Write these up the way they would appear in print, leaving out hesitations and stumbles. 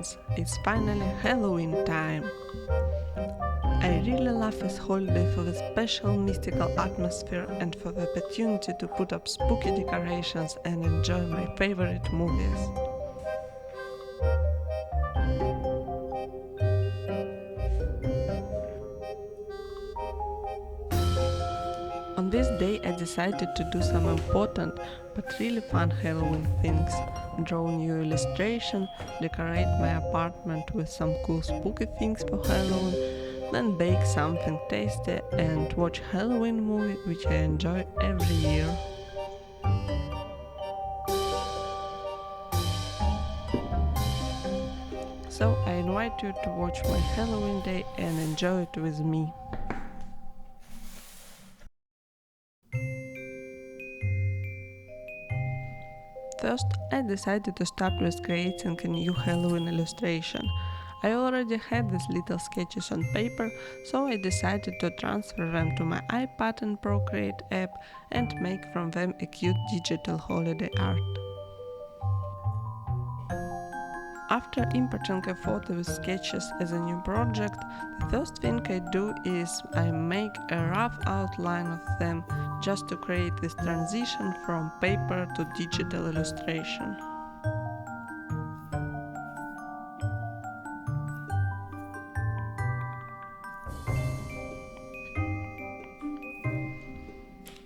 decorations. It's finally Halloween time. I really love this holiday for the special mystical atmosphere and for the opportunity to put up spooky decorations and enjoy my favorite movies. On this day I decided to do some important but really fun Halloween things. Draw new illustration, decorate my apartment with some cool spooky things for Halloween, then bake something tasty and watch Halloween movie which I enjoy every year. So I invite you to watch my Halloween day and enjoy it with me. First, I decided to start with creating a new Halloween illustration. I already had these little sketches on paper, so I decided to transfer them to my iPad and Procreate app and make from them a cute digital holiday art. After importing a photo with sketches as a new project, the first thing I do is I make a rough outline of them just to create this transition from paper to digital illustration.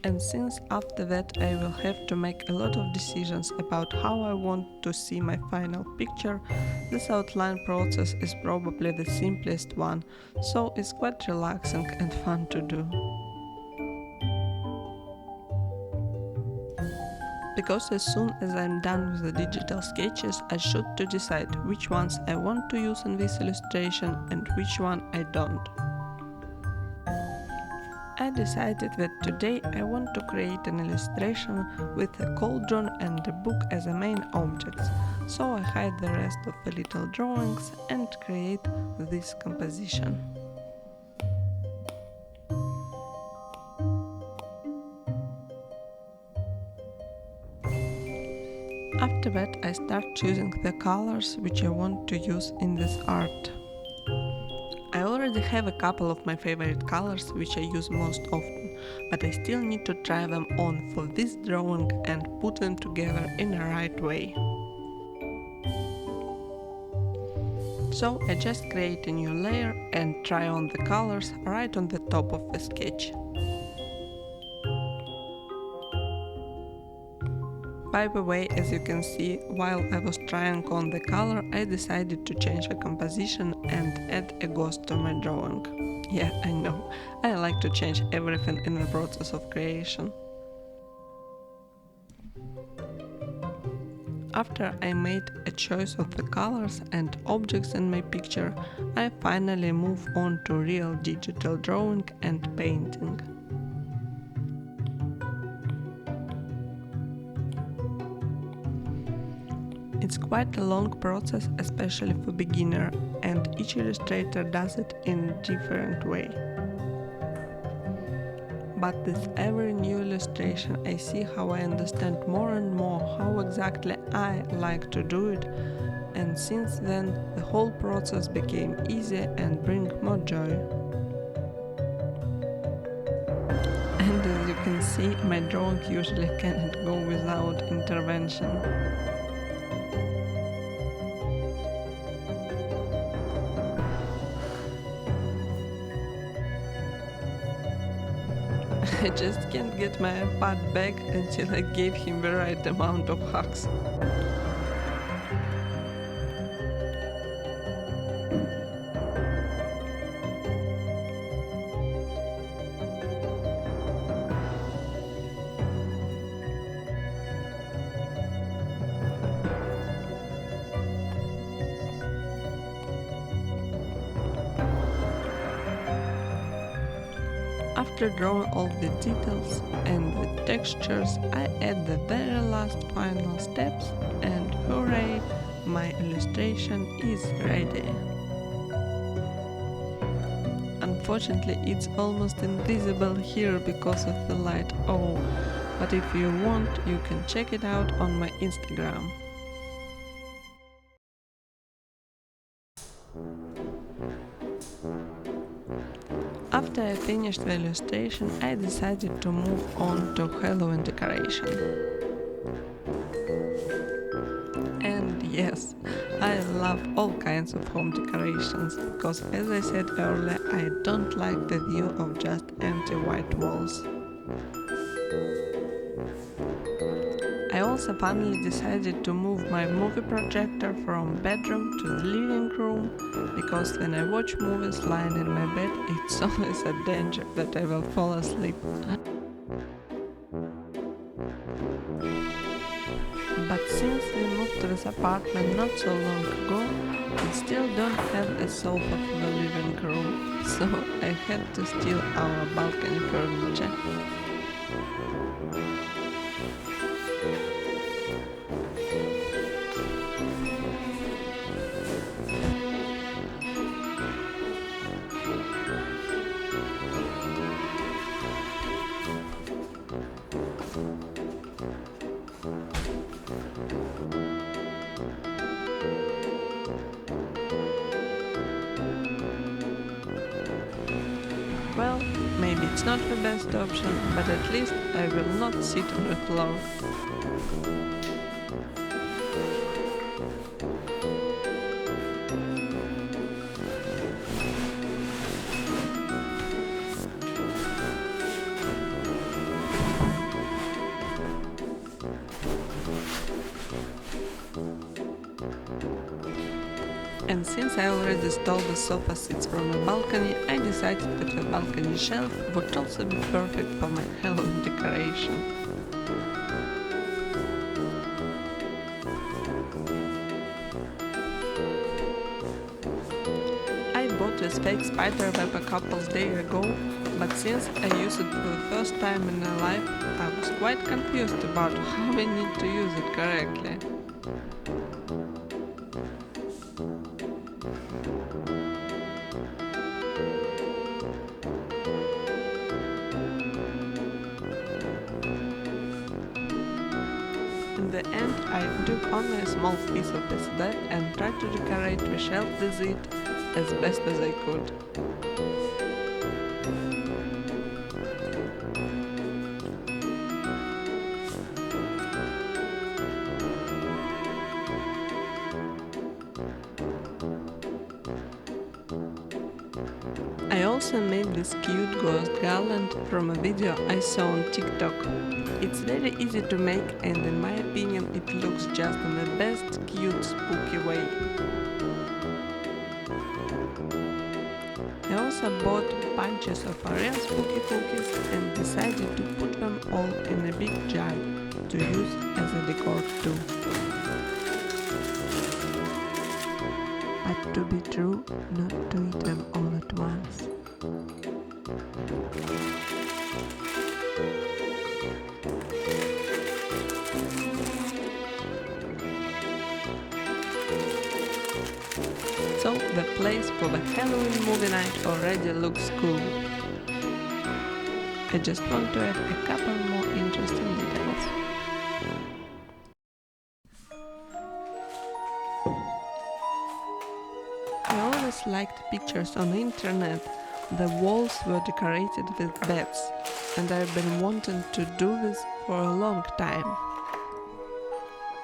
And since after that I will have to make a lot of decisions about how I want to see my final picture, this outline process is probably the simplest one, so it's quite relaxing and fun to do. Because as soon as I'm done with the digital sketches, I should to decide which ones I want to use in this illustration and which one I don't. I decided that today I want to create an illustration with a cauldron and a book as the main objects, so I hide the rest of the little drawings and create this composition. After that I start choosing the colors which I want to use in this art. I already have a couple of my favorite colors which I use most often, but I still need to try them on for this drawing and put them together in a right way. So I just create a new layer and try on the colors right on the top of the sketch. By the way, as you can see, while I was trying on the color, I decided to change the composition and add a ghost to my drawing. Yeah, I know, I like to change everything in the process of creation. After I made a choice of the colors and objects in my picture, I finally move on to real digital drawing and painting. It's quite a long process, especially for beginner, and each illustrator does it in a different way. But with every new illustration I see how I understand more and more how exactly I like to do it, and since then the whole process became easier and bring more joy. And as you can see, my drawing usually cannot go without intervention. I just can't get my iPad back until I gave him the right amount of hugs. After drawing all the details and the textures, I add the very last final steps and hooray, my illustration is ready. Unfortunately, it's almost invisible here because of the light, but if you want, you can check it out on my Instagram. After I finished the illustration, I decided to move on to Halloween decoration. And yes, I love all kinds of home decorations, because as I said earlier, I don't like the view of just empty white walls. I also finally decided to move my movie projector from bedroom to the living room, because when I watch movies lying in my bed, it's always a danger that I will fall asleep. But since we moved to this apartment not so long ago, we still don't have a sofa for the living room, so I had to steal our balcony furniture. Well, maybe it's not the best option, but at least I will not sit on the floor. And since I already stole the sofa seats from the balcony, I decided that the balcony shelf would also be perfect for my Halloween decoration. I bought this fake spider web a couple days ago, but since I used it for the first time in my life, I was quite confused about how we need to use it correctly. In the end, I took only a small piece of this web and tried to decorate the shelf with it as best as I could. I also made this cute ghost garland from a video I saw on TikTok. It's very easy to make, and in my opinion it looks just in the best cute spooky way. I also bought bunches of real spooky cookies and decided to put them all in a big jar to use as a decor too. But to be true, not to eat them all at once. So the place for the Halloween movie night already looks cool. I just want to add a couple more interesting details. I always liked pictures on the internet. The walls were decorated with beds, and I've been wanting to do this for a long time.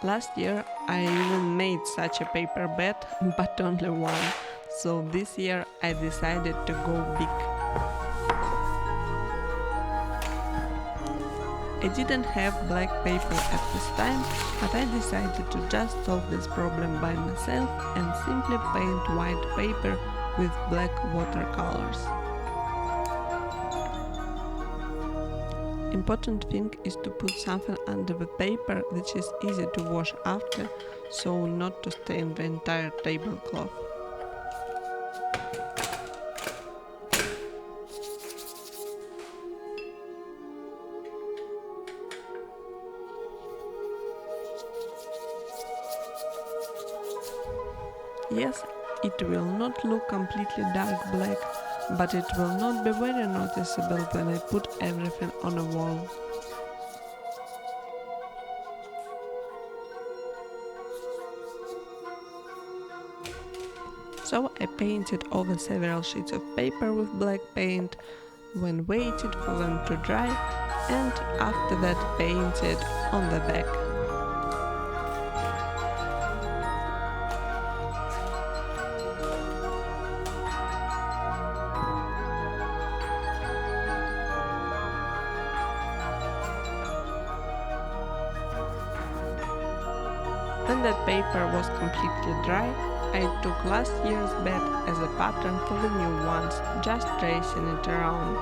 Last year I even made such a paper bed, but only one, so this year I decided to go big. I didn't have black paper at this time, but I decided to just solve this problem by myself and simply paint white paper with black watercolors. Important thing is to put something under the paper which is easy to wash after, so not to stain the entire tablecloth. Yes, it will not look completely dark black, but it will not be very noticeable when I put everything on a wall. So I painted over several sheets of paper with black paint, then waited for them to dry, and after that painted on the back. When that paper was completely dry, I took last year's bed as a pattern for the new ones, just tracing it around.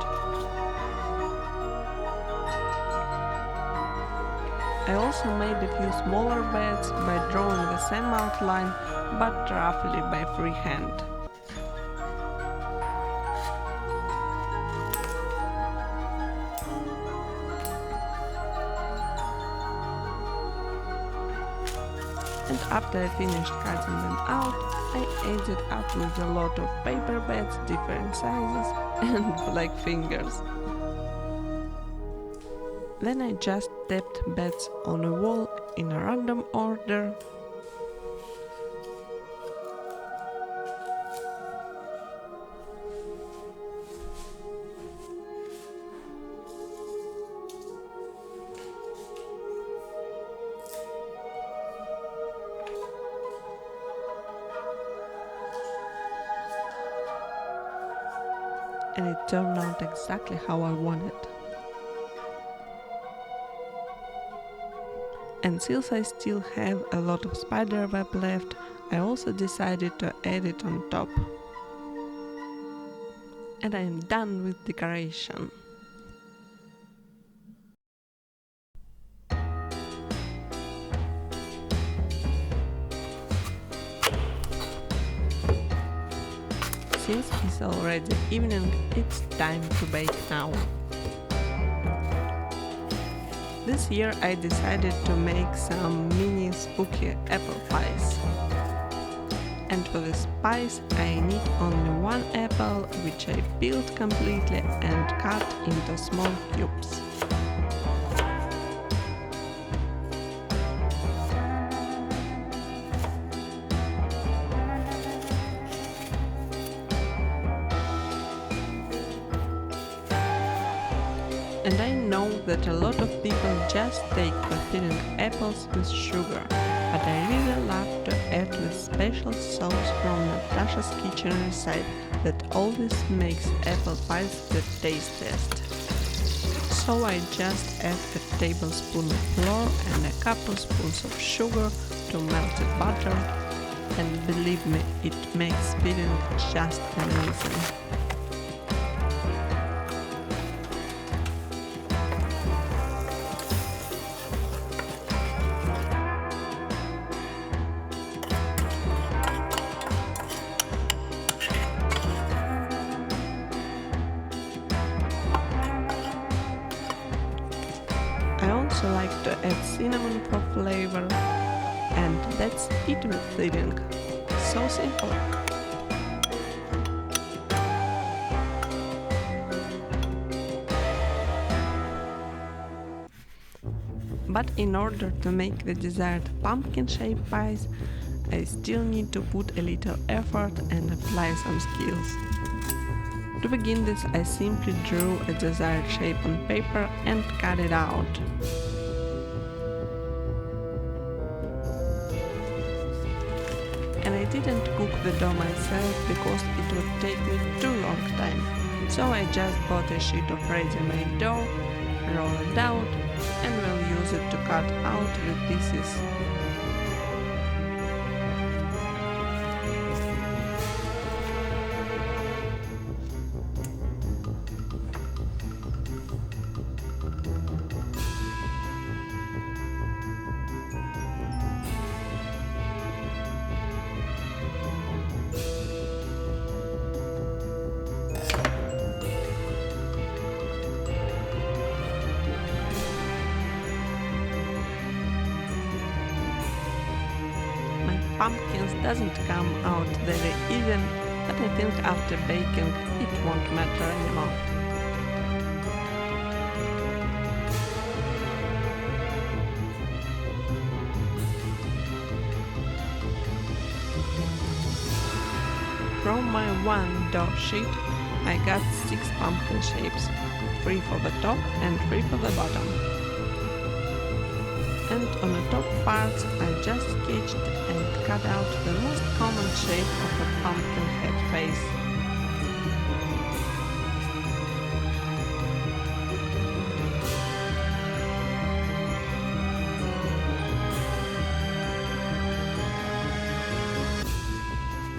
I also made a few smaller beds by drawing the same outline, but roughly by freehand. And after I finished cutting them out, I ended up with a lot of paper beds, different sizes and black fingers. Then I just tapped beds on a wall in a random order. And it turned out exactly how I wanted. And since I still have a lot of spider web left, I also decided to add it on top. And I am done with decoration. Since it's already evening, it's time to bake now. This year I decided to make some mini spooky apple pies. And for this pies I need only one apple, which I peeled completely and cut into small cubes. And I know that a lot of people just take the filling apples with sugar, but I really love to add this special sauce from Natasha's kitchen recipe that always makes apple pies the tastiest. So I just add a tablespoon of flour and a couple spoons of sugar to melted butter, and believe me, it makes filling just amazing. I also like to add cinnamon for flavor, and that's it with filling. So simple. But in order to make the desired pumpkin-shaped pies, I still need to put a little effort and apply some skills. To begin this, I simply drew a desired shape on paper and cut it out. And I didn't cook the dough myself because it would take me too long time. So I just bought a sheet of ready-made dough, roll it out, and will use it to cut out the pieces. Pumpkins doesn't come out very even, but I think after baking it won't matter anymore. From my one dough sheet, I got 6 pumpkin shapes, 3 for the top and 3 for the bottom. And on the top parts I just sketched and cut out the most common shape of a pumpkin head face.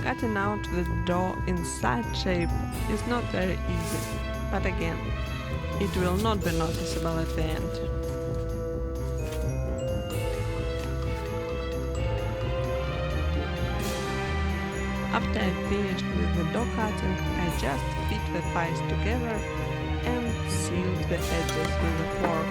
Cutting out the dough in side shape is not very easy, but again, it will not be noticeable at the end. After I finished with the dough cutting, I just fit the pies together and sealed the edges with a fork.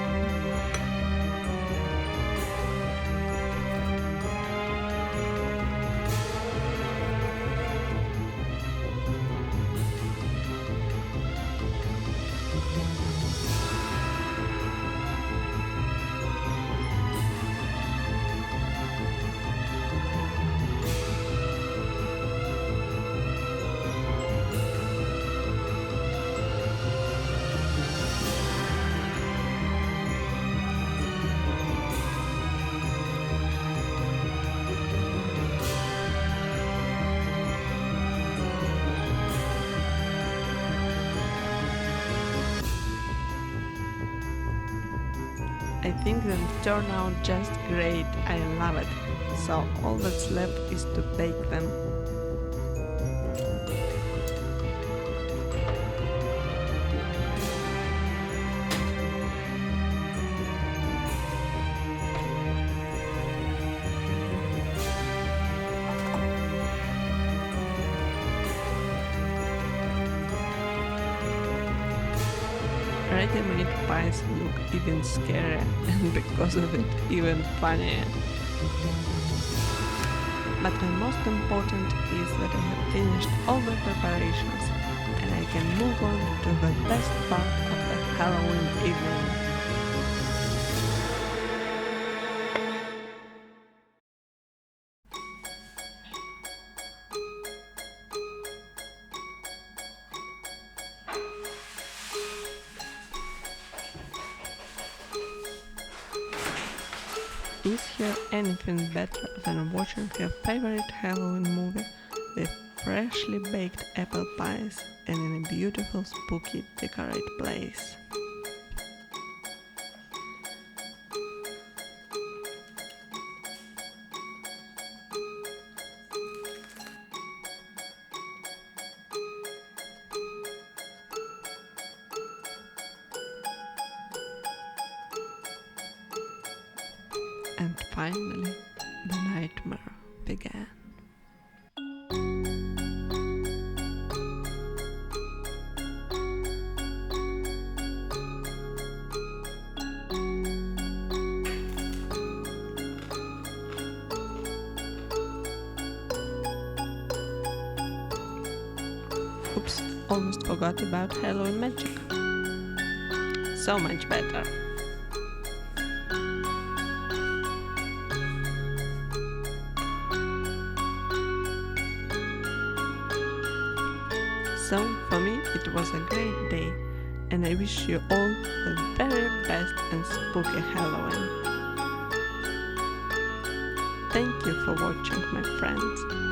I think they turn out just great, I love it. So all that's left is to bake them. Ready-made pies look even scarier and because of it even funnier. But the most important is that I have finished all the preparations and I can move on to the best part of the Halloween evening. Is there anything better than watching your favorite Halloween movie with freshly baked apple pies and in a beautiful spooky decorate place? And finally, the nightmare began. Oops, almost forgot about Halloween magic. So much better. So, for me, it was a great day, and I wish you all the very best and spooky Halloween. Thank you for watching, my friends.